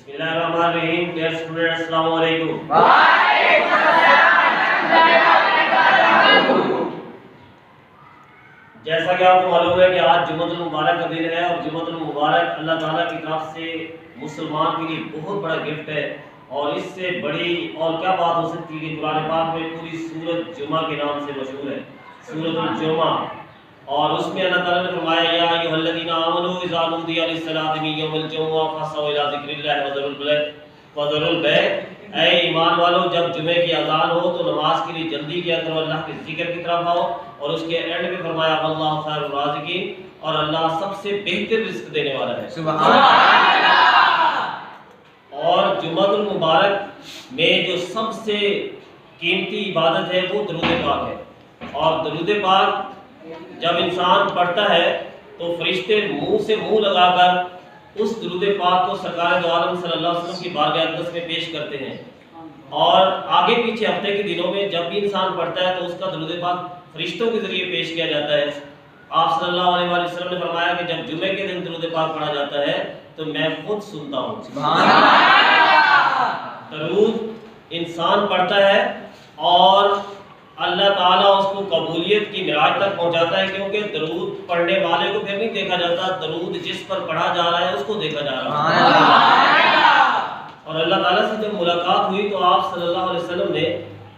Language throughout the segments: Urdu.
بسم اللہ الرحمن الرحیم. ڈیئر اسٹوڈنٹس، السلام علیکم. وعلیکم السلام. جیسا کہ آپ کو معلوم ہے کہ آج جمعۃ المبارک کا دن ہے، اور جمعۃ المبارک اللہ تعالیٰ کی طرف سے مسلمان کے لیے بہت بڑا گفٹ ہے، اور اس سے بڑی اور کیا بات ہو سکتی ہے کہ قرآن پاک میں پوری سورت جمعہ کے نام سے مشہور ہے، سورۃ الجمعہ. اور اس میں اللہ تعالیٰ نے فرمایا یا ایھا الذین آمنوا اذا نودی للصلاۃ من یوم الجمعہ فاسعوا الی ذکر اللہ وذروا البیع. اے ایمان والو، جب جمعے کی اذان ہو تو نماز کے لیے جلدی کیا کرو، اللہ کے ذکر کی طرف آؤ. اور اس کے اینڈ میں فرمایا واللہ خیر الرازقین، اور اللہ سب سے بہتر رزق دینے والا ہے. سبحان اللہ. اور جمعۃ المبارک میں جو سب سے قیمتی عبادت ہے وہ درود پاک ہے. اور درود پاک جب انسان پڑھتا ہے تو فرشتے منہ سے منہ لگا کر اس درود پاک کو سرکار دو عالم صلی اللہ علیہ وسلم کی بارگاہ اقدس میں پیش کرتے ہیں. اور آگے پیچھے ہفتے کے دنوں میں جب بھی انسان پڑھتا ہے تو اس کا درود پاک فرشتوں کے ذریعے پیش کیا جاتا ہے. آپ صلی اللہ علیہ وسلم نے فرمایا کہ جب جمعے کے دن درود پاک پڑھا جاتا ہے تو میں خود سنتا ہوں. سبحان اللہ. درود انسان پڑھتا ہے اور اللہ تعالیٰ اس کو قبولیت کی معراج تک پہنچاتا ہے، کیونکہ درود پڑھنے والے کو پھر نہیں دیکھا جاتا، درود جس پر پڑھا جا رہا ہے اس کو دیکھا جا رہا ہے. اور اللہ تعالیٰ سے جب ملاقات ہوئی تو آپ صلی اللہ علیہ وسلم نے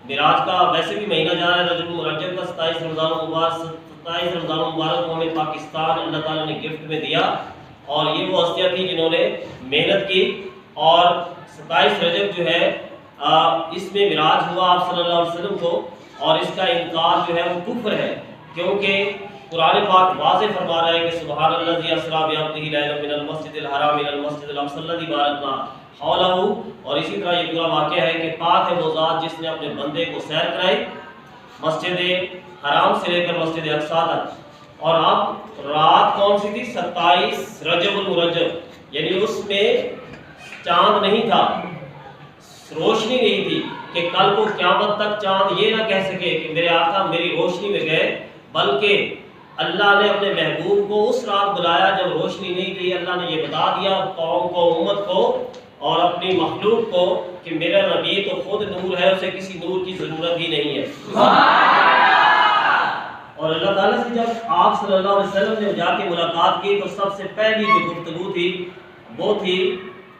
معراج کا، ویسے بھی مہینہ جا رہا ہے رجب المرجب کا، 27 رمضان المبارک کو ہمیں پاکستان اللہ تعالیٰ نے گفٹ میں دیا. اور یہ وہ ہستیاں تھیں جنہوں نے محنت کی، اور 27 رجب جو ہے اس میں معراج ہوا آپ صلی اللہ علیہ وسلم کو. اور اس کا انکار جو ہے وہ کفر ہے، کیونکہ قرآن پاک واضح فرما رہا ہے کہ سبحان الذی اسریٰ بعبدہ لیلا من المسجد الحرام الی المسجد الاقصی الذی بارکنا حولہ. اور اسی طرح یہ پورا واقعہ ہے کہ پاک ہے وہ ذات جس نے اپنے بندے کو سیر کرائی مسجد حرام سے لے کر مسجد اقصی تک. اور اب رات کون سی تھی؟ 27 رجب المرجب، یعنی اس میں چاند نہیں تھا، روشنی نہیں تھی کہ کل کو قیامت تک چاند یہ نہ کہہ سکے کہ میرے آقا میری روشنی میں گئے، بلکہ اللہ نے اپنے محبوب کو اس رات بلایا جب روشنی نہیں تھی. اللہ نے یہ بتا دیا قوم کو، امت کو اور اپنی مخلوق کو کہ میرا نبی تو خود نور ہے، اسے کسی نور کی ضرورت ہی نہیں ہے. اور اللہ تعالیٰ سے جب آپ صلی اللہ علیہ وسلم نے جا کے ملاقات کی تو سب سے پہلی جو گفتگو تھی وہ تھی،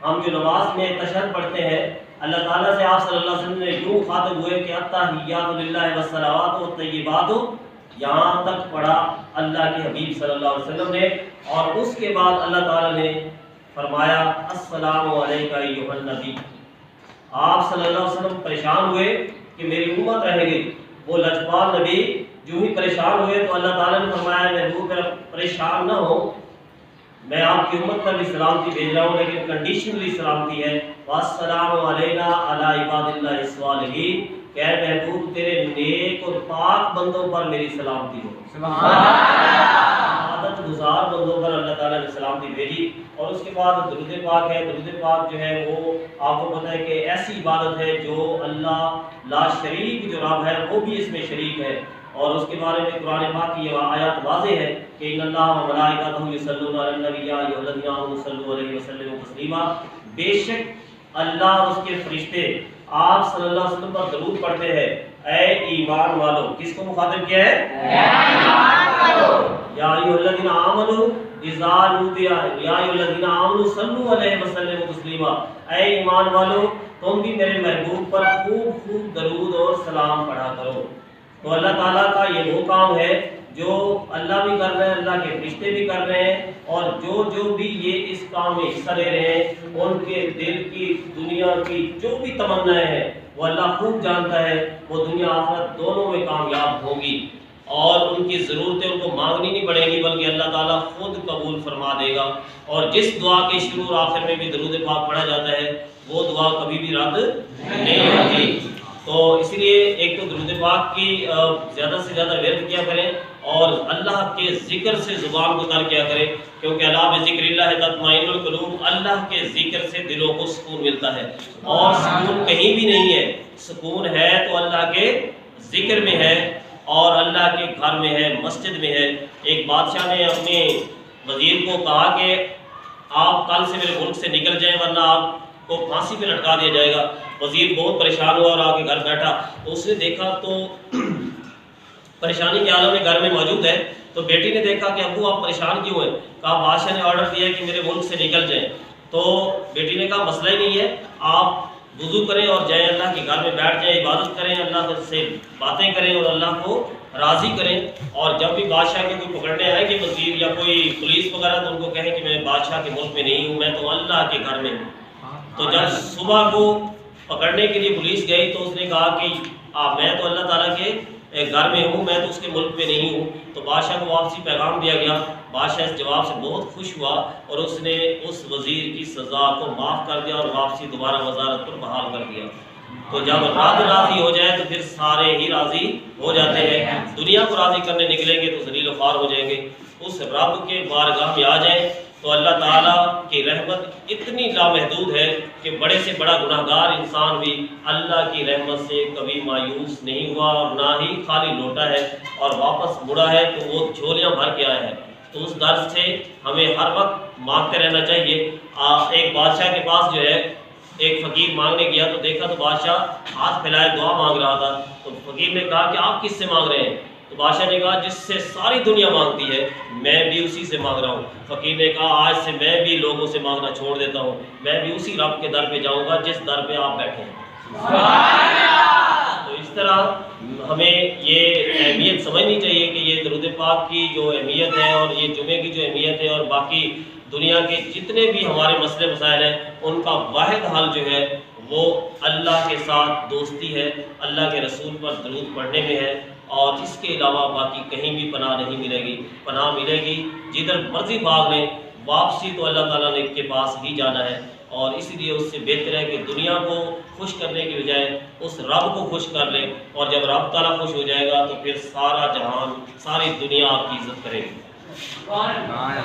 ہم جو نماز میں تشہد پڑھتے ہیں، اللہ تعالیٰ سے آپ صلی اللہ علیہ وسلم نے یوں خاطب ہوئے کہ التحیات للہ والصلوات والطیبات، یہاں تک پڑھا اللہ کے حبیب صلی اللہ علیہ وسلم نے. اور اس کے بعد اللہ تعالیٰ نے فرمایا السلام علیکہ ایھا النبی. آپ صلی اللہ علیہ وسلم پریشان ہوئے کہ میری امت رہ گئی. وہ لجپال نبی جو ہی پریشان ہوئے تو اللہ تعالیٰ نے فرمایا محبوب پریشان نہ ہو، میں آپ کی امت پر بھی سلامتی بھیج رہا ہوں، لیکن کنڈیشنلی سلامتی ہے. والسلام علینا علی عباد اللہ الصالحین، کہ اے محبوب تیرے نیک اور پاک بندوں پر میری سلامتی ہو. سبحان اللہ. عبادت گزار بندوں پر اللہ تعالیٰ نے سلامتی بھیجی. اور اس کے بعد درود پاک ہے. درود پاک جو ہے وہ آپ کو پتہ ہے کہ ایسی عبادت ہے جو اللہ لا شریک جو رب ہے وہ بھی اس میں شریک ہے. اور اس کے بارے میں قرآن پاک کی یہ آیات واضح ہے کہ ان اللہ و ملائکتہ یصلون علی النبی یا ایھا الذین آمنوا صلوا علیہ وسلموا تسلیما. بے شک اللہ اور اس کے فرشتے آپ صلی اللہ علیہ وسلم پر درود پڑھتے ہیں. اے ایمان والو، کس کو مخاطب کیا ہے؟ اے ایمان والو. یا ایھا الذین آمنوا اذا نودی یا ایھا الذین آمنوا صلوا علیہ وسلموا تسلیما. اے ایمان والو، تم بھی میرے محبوب پر خوب خوب درود اور سلام پڑھا کرو. تو اللہ تعالیٰ کا یہ وہ کام ہے جو اللہ بھی کر رہے ہیں، اللہ کے فرشتے بھی کر رہے ہیں، اور جو بھی یہ اس کام میں حصہ لے رہے ہیں ان کے دل کی، دنیا کی جو بھی تمنائیں ہیں وہ اللہ خوب جانتا ہے. وہ دنیا آخرت دونوں میں کامیاب ہوں گی، اور ان کی ضرورتیں ان کو مانگنی نہیں پڑے گی بلکہ اللہ تعالیٰ خود قبول فرما دے گا. اور جس دعا کے شروع اور آخر میں بھی درود پاک پڑھا جاتا ہے وہ دعا کبھی بھی رد نہیں ہوتی. تو اس لیے ایک تو درود پاک کی زیادہ سے زیادہ ورد کیا کریں، اور اللہ کے ذکر سے زبان کو تر کیا کریں، کیونکہ الا بذکر اللہ تطمئن القلوب، اللہ کے ذکر سے دلوں کو سکون ملتا ہے. اور سکون کہیں بھی نہیں ہے، سکون ہے تو اللہ کے ذکر میں ہے اور اللہ کے گھر میں ہے، مسجد میں ہے. ایک بادشاہ نے اپنے وزیر کو کہا کہ آپ کل سے میرے ملک سے نکل جائیں ورنہ آپ کو پھانسی پہ لٹکا دیا جائے گا۔ وزیر بہت پریشان ہوا اور آ کے گھر بیٹھا تو اس نے دیکھا تو پریشانی کے عالم میں گھر میں موجود ہے۔ تو بیٹی نے دیکھا کہ ابو آپ پریشان کیوں ہیں؟ کہا بادشاہ نے آرڈر دیا ہے کہ میرے ملک سے نکل جائیں۔ تو بیٹی نے کہا مسئلہ ہی نہیں ہے، آپ وضو کریں اور جائیں اللہ کے گھر میں بیٹھ جائیں، عبادت کریں، اللہ سے باتیں کریں اور اللہ کو راضی کریں، اور جب بھی بادشاہ کے کوئی پکڑنے آئے گے وزیر یا کوئی پولیس وغیرہ تو ان کو کہیں کہ میں بادشاہ کے ملک میں نہیں ہوں، میں تو اللہ کے گھر میں ہوں۔ تو جب صبح کو پکڑنے کے لیے پولیس گئی تو اس نے کہا کہ میں تو اللہ تعالیٰ کے گھر میں ہوں، میں تو اس کے ملک میں نہیں ہوں۔ تو بادشاہ کو واپسی پیغام دیا گیا۔ بادشاہ اس جواب سے بہت خوش ہوا اور اس نے اس وزیر کی سزا کو معاف کر دیا اور واپسی دوبارہ وزارت پر بحال کر دیا۔ تو جب رب راضی ہو جائے تو پھر سارے ہی راضی ہو جاتے ہیں۔ دنیا کو راضی کرنے نکلیں گے تو ذلیل و خوار ہو جائیں گے۔ اس رب کے بارگاہ میں آ جائیں تو اللہ تعالیٰ کی رحمت اتنی لامحدود ہے کہ بڑے سے بڑا گناہ گار انسان بھی اللہ کی رحمت سے کبھی مایوس نہیں ہوا اور نہ ہی خالی لوٹا ہے، اور واپس مڑا ہے تو وہ جھولیاں بھر کے آیا ہے۔ تو اس درس سے ہمیں ہر وقت مانگتے رہنا چاہیے۔ ایک بادشاہ کے پاس جو ہے ایک فقیر مانگنے گیا تو دیکھا تو بادشاہ ہاتھ پھیلائے دعا مانگ رہا تھا۔ تو فقیر نے کہا کہ آپ کس سے مانگ رہے ہیں؟ تو بادشاہ نے کہا جس سے ساری دنیا مانگتی ہے میں بھی اسی سے مانگ رہا ہوں۔ فقیر نے کہا آج سے میں بھی لوگوں سے مانگنا چھوڑ دیتا ہوں، میں بھی اسی رب کے در پہ جاؤں گا جس در پہ آپ بیٹھے ہیں۔ تو اس طرح ہمیں یہ اہمیت سمجھنی چاہیے کہ یہ درود پاک کی جو اہمیت ہے اور یہ جمعے کی جو اہمیت ہے اور باقی دنیا کے جتنے بھی ہمارے مسئلے مسائل ہیں ان کا واحد حل جو ہے وہ اللہ کے ساتھ دوستی ہے، اللہ کے رسول پر درود پڑھنے میں ہے، اور اس کے علاوہ باقی کہیں بھی پناہ نہیں ملے گی۔ پناہ ملے گی جدھر مرضی بھاگ لیں، واپسی تو اللہ تعالیٰ نے کے پاس ہی جانا ہے، اور اسی لیے اس سے بہتر ہے کہ دنیا کو خوش کرنے کی بجائے اس رب کو خوش کر لیں، اور جب رب تعالیٰ خوش ہو جائے گا تو پھر سارا جہان، ساری دنیا آپ کی عزت کرے گی۔